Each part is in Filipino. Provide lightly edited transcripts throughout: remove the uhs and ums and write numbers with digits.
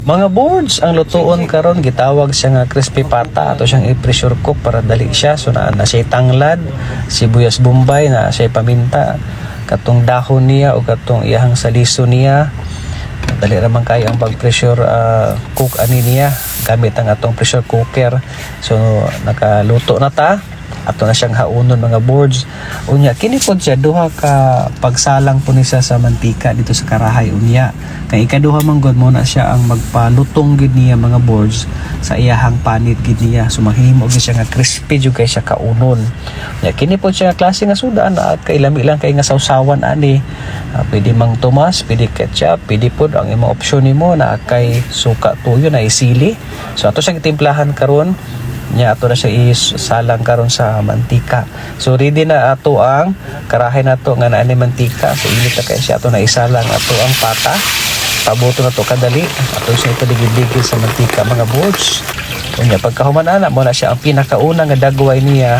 Mga boards ang lutuon karon gitawag siya nga crispy pata ato siyang i-pressure cook para dali siya. So na siya tanglad, sibuyas bombay, na siya paminta, katong dahon niya o katong iyahang saliso niya. Dali raman kayo ang pag-pressure cook ani niya gamit ang atong pressure cooker. So nakaluto na ta. Ato na siyang haunon mga boards. Unya kini pod siya duha ka pagsalang po ni siya sa mantika dito sa karahay unya. Kay ikaduha man gud mo na siya ang magpalutong gid niya mga boards sa iyahang panit gid niya. So mahimo gid siya nga crispy jud kay siya kaunon. Unya kini pod siya klase nga suda na kay lami lang kay nga sawsawan ani. Pwede mang tumas, pwede ketchup, pwede pod ang imong option nimo na kay suka tuyo na isili. So ato siyang timplahan karon. Nya ato na siya isalang karon sa mantika. So ready na ato ang karahay nato nga naa ni mantika. So init na kay siya ato na isalang ato ang pata. Pabuto na to kadali. Ato siya ipadigid-digid sa mantika mga boards. Unya pagkahuman ana mo na siya ang pinakauna nga dagway niya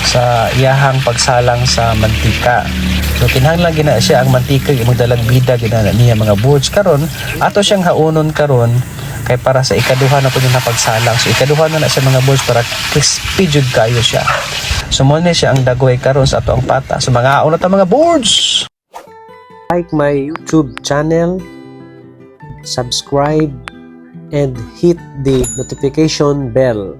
sa iyahang pagsalang sa mantika. So kinahanglan gina siya ang mantika imong dalagbida gina niya mga boards karon ato siyang haunon karon kay para sa ikaduha na po yung napagsalang. So ikaduha na siya mga boards para crispy jud kayo siya. So mo siya ang dagway karon sa ato ang pata. So mga aon na ta mga boards. Like my YouTube channel, subscribe and hit the notification bell